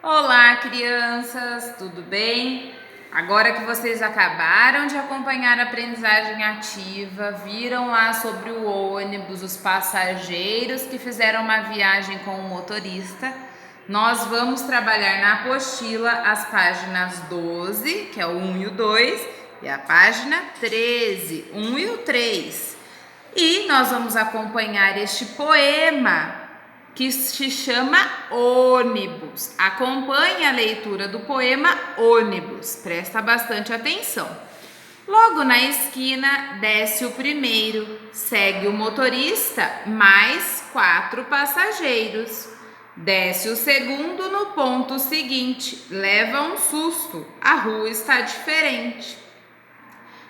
Olá, crianças, tudo bem? Agora que vocês acabaram de acompanhar a aprendizagem ativa, viram lá sobre o ônibus, os passageiros que fizeram uma viagem com o motorista, nós vamos trabalhar na apostila as páginas 12, que é o 1 e o 2, e a página 13, 1 e o 3. E nós vamos acompanhar este poema que se chama Ônibus. Acompanhe a leitura do poema Ônibus, presta bastante atenção. Logo na esquina, desce o primeiro, segue o motorista, mais 4 passageiros. Desce o segundo no ponto seguinte, leva um susto, a rua está diferente.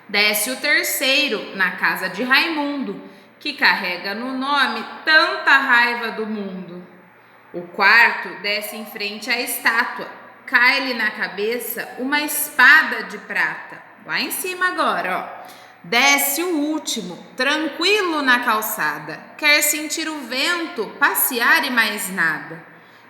Desce o terceiro na casa de Raimundo, que carrega no nome tanta raiva do mundo. O quarto desce em frente à estátua, cai-lhe na cabeça uma espada de prata. Lá em cima agora, ó. Desce o último, tranquilo na calçada, quer sentir o vento, passear e mais nada.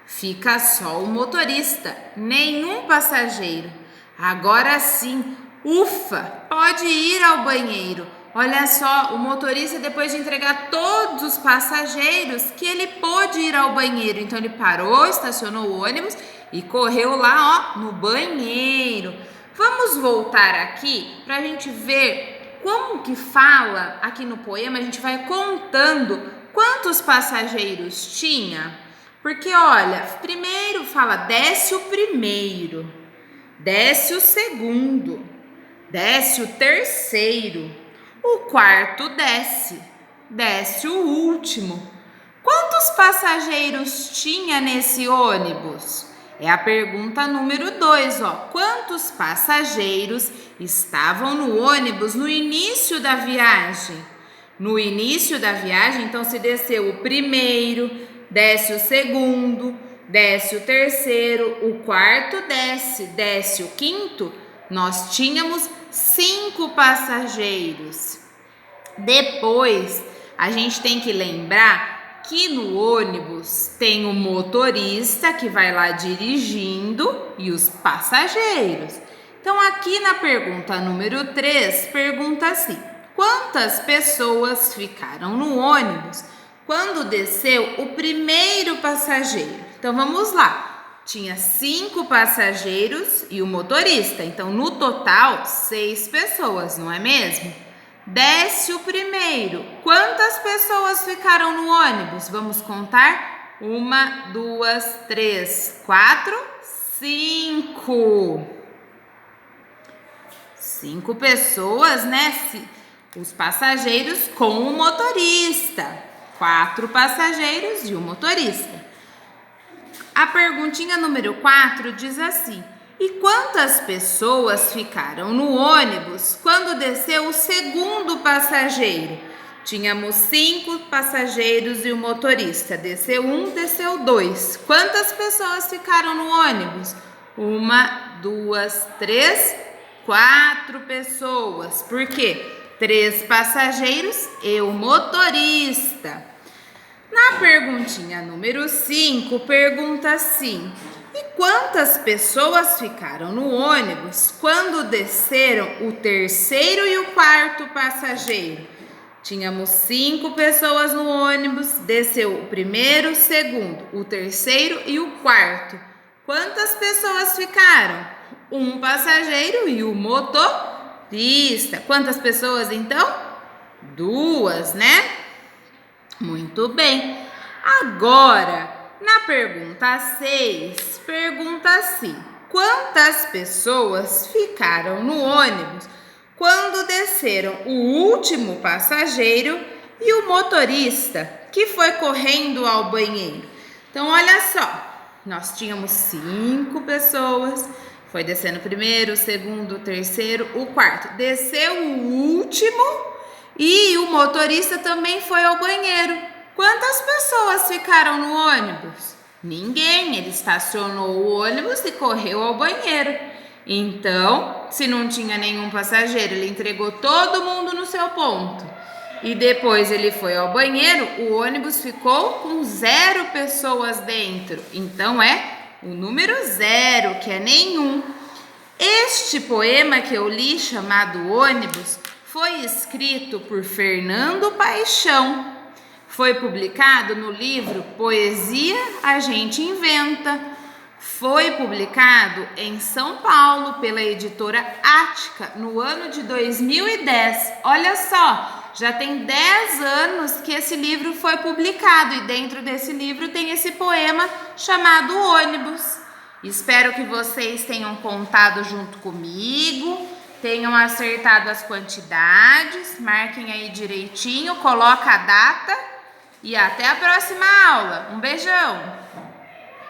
Fica só o motorista, nenhum passageiro. Agora sim, ufa, pode ir ao banheiro. Olha só, o motorista, depois de entregar todos os passageiros, que ele pôde ir ao banheiro. Então ele parou, estacionou o ônibus e correu lá, ó, no banheiro. Vamos voltar aqui para a gente ver como que fala aqui no poema. A gente vai contando quantos passageiros tinha. Porque olha, primeiro fala, desce o primeiro, desce o segundo, desce o terceiro, o quarto desce, desce o último. Quantos passageiros tinha nesse ônibus? É a pergunta número 2, ó. Quantos passageiros estavam no ônibus no início da viagem? No início da viagem, então, se desceu o primeiro, desce o segundo, desce o terceiro, o quarto desce o quinto, nós tínhamos 5 passageiros. Depois, a gente tem que lembrar que no ônibus tem o motorista que vai lá dirigindo e os passageiros. Então, aqui na pergunta número 3, pergunta assim: quantas pessoas ficaram no ônibus quando desceu o primeiro passageiro? Então, vamos lá. Tinha 5 passageiros e o motorista. Então, no total, 6 pessoas, não é mesmo? Desce o primeiro. Quantas pessoas ficaram no ônibus? Vamos contar? 1, 2, 3, 4, 5. 5 pessoas, né? Os passageiros com o motorista. 4 passageiros e o motorista. A perguntinha número 4 diz assim: e quantas pessoas ficaram no ônibus quando desceu o segundo passageiro? Tínhamos 5 passageiros e o motorista. Desceu 1, desceu 2. Quantas pessoas ficaram no ônibus? 1, 2, 3, 4 pessoas. Por quê? 3 passageiros e o motorista. Na perguntinha número 5, pergunta assim: e quantas pessoas ficaram no ônibus quando desceram o terceiro e o quarto passageiro? Tínhamos 5 pessoas no ônibus, desceu o primeiro, o segundo, o terceiro e o quarto. Quantas pessoas ficaram? 1 passageiro e o motorista. Quantas pessoas então? 2, né? Muito bem. Agora, na pergunta 6, pergunta assim: quantas pessoas ficaram no ônibus quando desceram o último passageiro e o motorista, que foi correndo ao banheiro? Então, olha só, nós tínhamos 5 pessoas, foi descendo o primeiro, o segundo, o terceiro, o quarto. Desceu o último e o motorista também foi ao banheiro. Quantas pessoas ficaram no ônibus? Ninguém, ele estacionou o ônibus e correu ao banheiro. Então, se não tinha nenhum passageiro, ele entregou todo mundo no seu ponto. E depois ele foi ao banheiro, o ônibus ficou com 0 pessoas dentro. Então, é O número 0, que é nenhum. Este poema que eu li, chamado Ônibus, foi escrito por Fernando Paixão. Foi publicado no livro Poesia a Gente Inventa. Foi publicado em São Paulo pela editora Ática no ano de 2010. Olha só, já tem 10 anos que esse livro foi publicado e dentro desse livro tem esse poema chamado Ônibus. Espero que vocês tenham contado junto comigo, tenham acertado as quantidades, marquem aí direitinho, coloca a data e até a próxima aula. Um beijão!